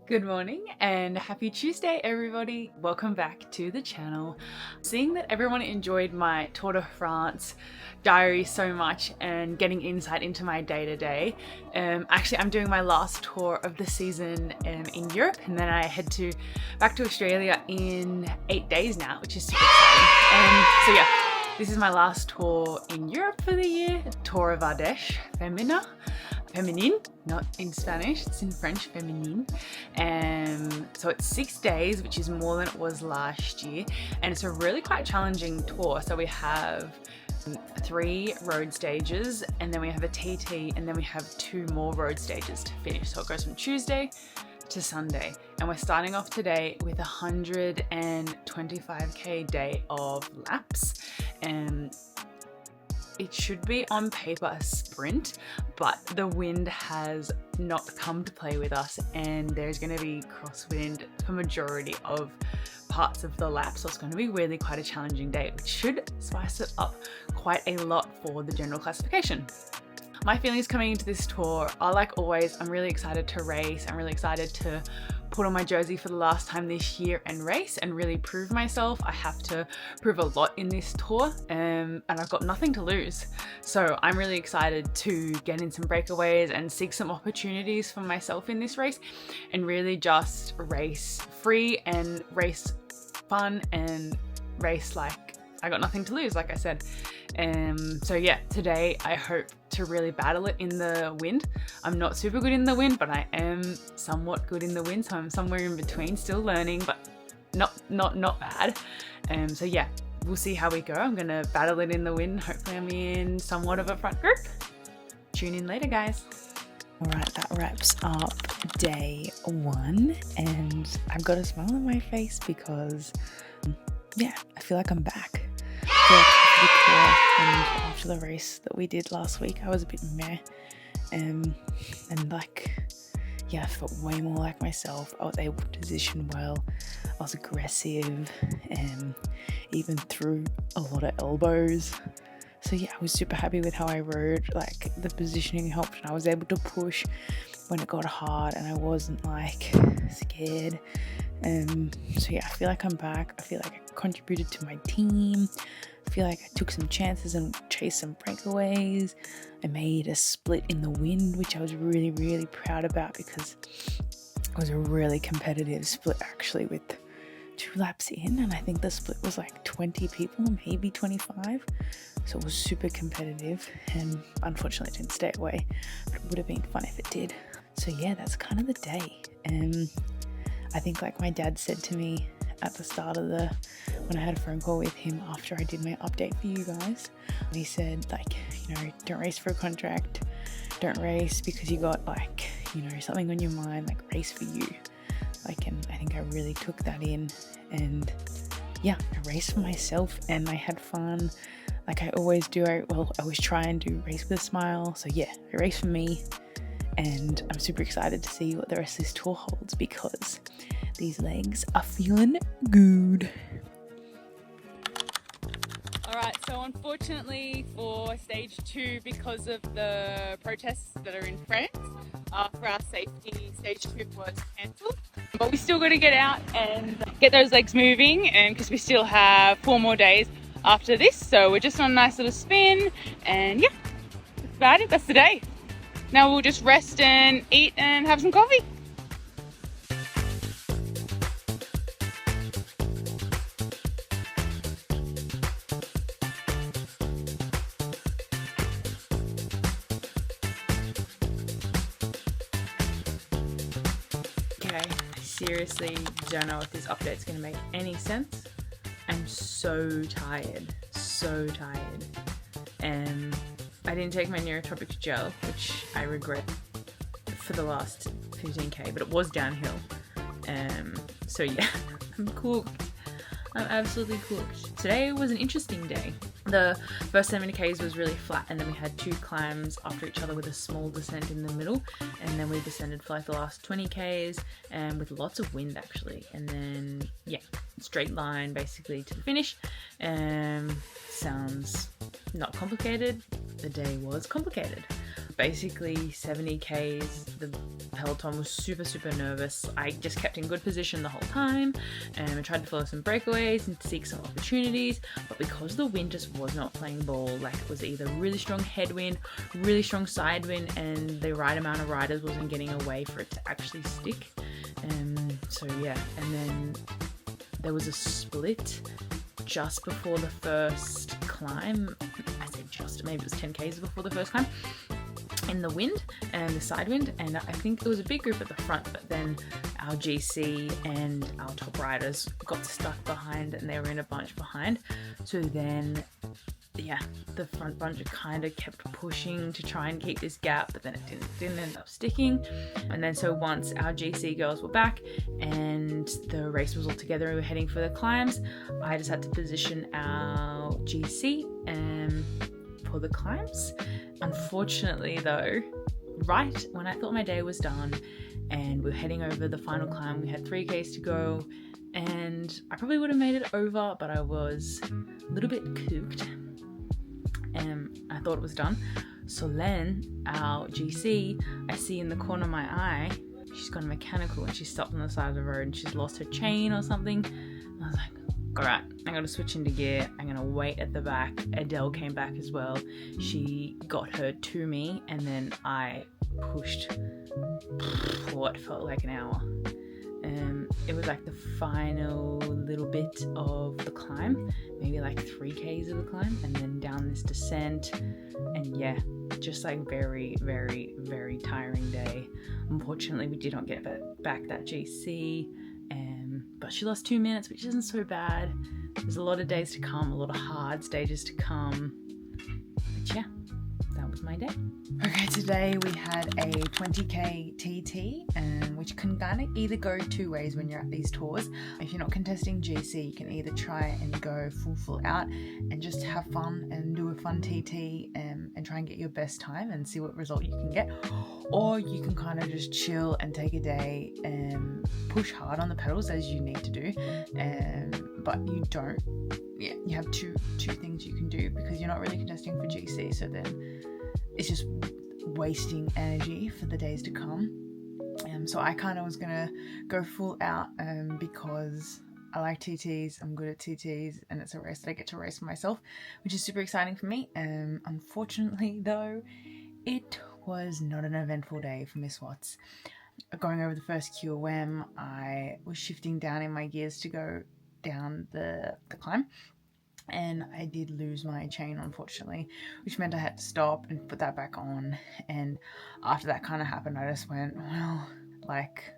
Good morning and happy Tuesday, everybody. Welcome back to the channel. Seeing that everyone enjoyed my Tour de France diary so much and getting insight into my day-to-day, actually I'm doing my last tour of the season in Europe, and then I head back to Australia in 8 days now, which is super exciting. So yeah, this is my last tour in Europe for the year, Tour of Ardèche Feminine, not in Spanish, it's in French, Feminine. So it's 6 days, which is more than it was last year, and it's a really quite challenging tour. So we have 3 road stages, and then we have a TT, and then we have 2 more road stages to finish. So it goes from Tuesday to Sunday, and we're starting off today with 125k day of laps. It should be on paper a sprint, but the wind has not come to play with us, and there's going to be crosswind for majority of parts of the lap, so it's going to be really quite a challenging day, which should spice it up quite a lot for the general classification. My feelings coming into this tour are, like always, I'm really excited to race. I'm really excited to put on my jersey for the last time this year and race and really prove myself. I have to prove a lot in this tour, and I've got nothing to lose. So I'm really excited to get in some breakaways and seek some opportunities for myself in this race, and really just race free and race fun and race like I got nothing to lose, like I said. So yeah, today I hope to really battle it in the wind. I'm not super good in the wind, but I am somewhat good in the wind, so I'm somewhere in between, still learning, but not bad. So yeah, we'll see how we go. I'm gonna battle it in the wind. Hopefully I'm in somewhat of a front group. Tune in later, guys. Alright, that wraps up day 1, and I've got a smile on my face because yeah, I feel like I'm back. And after the race that we did last week, I was a bit meh, and like, yeah, I felt way more like myself. I was able to position well, I was aggressive, and even threw a lot of elbows. So yeah, I was super happy with how I rode. Like, the positioning helped, and I was able to push when it got hard, and I wasn't like scared. So yeah, I feel like I'm back. I feel like I contributed to my team. I feel like I took some chances and chased some breakaways. I made a split in the wind, which I was really proud about, because it was a really competitive split actually, with 2 laps in, and I think the split was like 20 people, maybe 25. So it was super competitive, and unfortunately it didn't stay away, but it would have been fun if it did. So yeah, that's kind of the day. I think, like my dad said to me at the start of when I had a phone call with him after I did my update for you guys, he said, like, you know, don't race for a contract, don't race because you got, like, you know, something on your mind, like, race for you. Like, and I think I really took that in, and yeah, I raced for myself and I had fun like I always do. I always try and do race with a smile. So yeah, I race for me, and I'm super excited to see what the rest of this tour holds, because these legs are feeling good. Alright, so unfortunately for stage 2, because of the protests that are in France, for our safety, stage 2 was cancelled. But we still got to get out and get those legs moving, and because we still have 4 more days after this. So we're just on a nice little spin, and yeah, that's about it. That's the day. Now we'll just rest and eat and have some coffee. Okay, I seriously don't know if this update's going to make any sense. I'm so tired, I didn't take my neurotropics gel, which I regret, for the last 15k, but it was downhill. So yeah, I'm cooked. I'm absolutely cooked. Today was an interesting day. The first 70k's was really flat, and then we had 2 climbs after each other with a small descent in the middle, and then we descended for like the last 20k's, and with lots of wind actually, and then yeah, straight line basically to the finish. Sounds not complicated. The day was complicated, basically 70 Ks. The peloton was super nervous. I just kept in good position the whole time, and I tried to follow some breakaways and seek some opportunities, but because the wind just was not playing ball, like it was either really strong headwind, really strong side wind, and the right amount of riders wasn't getting away for it to actually stick. So yeah, and then there was a split just before the first climb. I said just, maybe it was 10 Ks before the first climb, in the wind and the side wind, and I think it was a big group at the front, but then our GC and our top riders got stuck behind, and they were in a bunch behind. So then yeah, the front bunch kind of kept pushing to try and keep this gap, but then it didn't end up sticking. And then so once our GC girls were back and the race was all together and we were heading for the climbs, I just had to position our GC for the climbs. Unfortunately though, right when I thought my day was done and we were heading over the final climb, we had 3 Ks to go, and I probably would have made it over, but I was a little bit cooked. I thought it was done. So then our GC, I see in the corner of my eye, she's got a mechanical and she stopped on the side of the road and she's lost her chain or something. And I was like, alright, I'm going to switch into gear. I'm going to wait at the back. Adele came back as well. She got her to me, and then I pushed what felt like an hour. It was like the final little bit of the climb, maybe like 3 Ks of the climb, and then down this descent, and yeah, just like very tiring day. Unfortunately, we did not get back that GC, but she lost 2 minutes, which isn't so bad. There's a lot of days to come, a lot of hard stages to come, but yeah, that was my day. Okay, today we had a 20k TT, which can kind of either go 2 ways when you're at these tours. If you're not contesting GC, you can either try and go full out and just have fun and do a fun TT and try and get your best time and see what result you can get, or you can kind of just chill and take a day and push hard on the pedals as you need to do, but you don't. Yeah, you have two things you can do because you're not really contesting for GC, so then it's just wasting energy for the days to come. So I kind of was gonna go full out because I like TTs, I'm good at TTs, and it's a race that I get to race for myself, which is super exciting for me. Unfortunately though, it was not an eventful day for Miss Watts. Going over the first QOM, I was shifting down in my gears to go down the climb, and I did lose my chain, unfortunately, which meant I had to stop and put that back on. And after that kind of happened, I just went, well, like,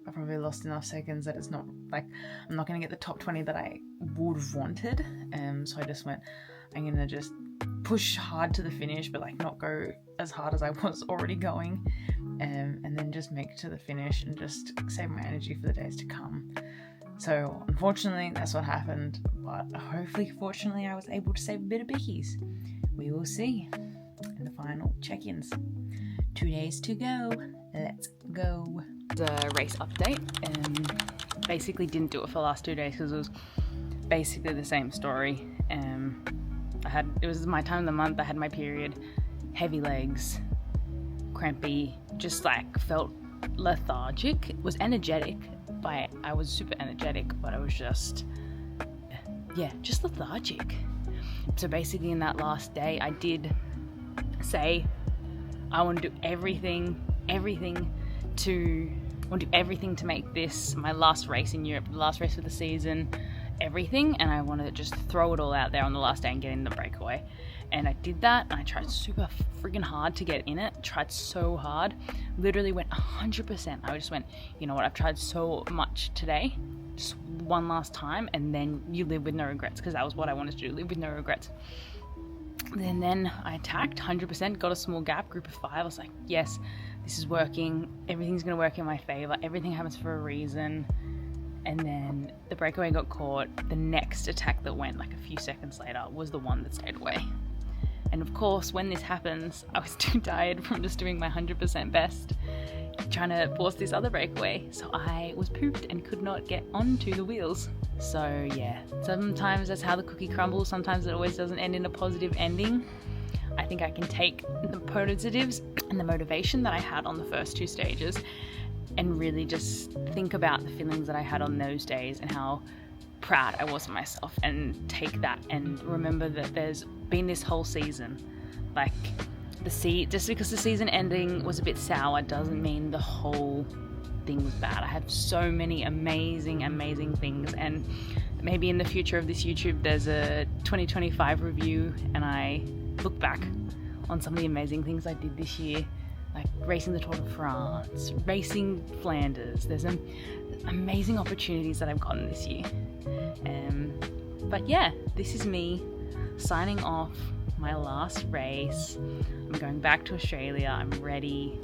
I probably lost enough seconds that it's not, like, I'm not going to get the top 20 that I would have wanted. So I just went, I'm going to just push hard to the finish, but like not go as hard as I was already going, and then just make it to the finish and just save my energy for the days to come. So unfortunately, that's what happened, but hopefully, fortunately, I was able to save a bit of bickies. We will see in the final check-ins. 2 days to go. Let's go. The race update. Basically didn't do it for the last 2 days because it was basically the same story. It was my time of the month. I had my period, heavy legs, crampy, just like felt lethargic. Was energetic. I was super energetic, but I was just lethargic. So basically in that last day, I did say I want to do everything to make this my last race in Europe, the last race of the season, everything, and I want to just throw it all out there on the last day and get in the breakaway. And I did that, and I tried super friggin' hard to get in it. Tried so hard. Literally went 100%. I just went, you know what, I've tried so much today. Just one last time, and then you live with no regrets, because that was what I wanted to do, live with no regrets. And then I attacked 100%, got a small gap, group of 5. I was like, yes, this is working. Everything's going to work in my favor. Everything happens for a reason. And then the breakaway got caught. The next attack that went like a few seconds later was the one that stayed away. And of course, when this happens, I was too tired from just doing my 100% best, trying to force this other breakaway. So I was pooped and could not get onto the wheels. So yeah, sometimes that's how the cookie crumbles. Sometimes it always doesn't end in a positive ending. I think I can take the positives and the motivation that I had on the first 2 stages and really just think about the feelings that I had on those days and how proud I was of myself, and take that and remember that there's been this whole season. Like, just because the season ending was a bit sour doesn't mean the whole thing was bad. I had so many amazing things, and maybe in the future of this YouTube there's a 2025 review and I look back on some of the amazing things I did this year, like racing the Tour de France, racing Flanders. There's some amazing opportunities that I've gotten this year. But yeah, this is me signing off my last race. I'm going back to Australia. I'm ready.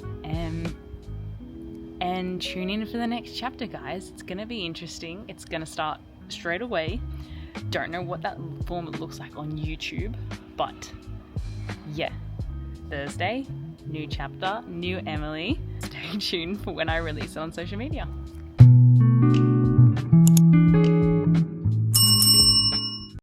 And tune in for the next chapter, guys. It's going to be interesting. It's going to start straight away. Don't know what that format looks like on YouTube, but yeah, Thursday, new chapter, new Emily. Stay tuned for when I release it on social media.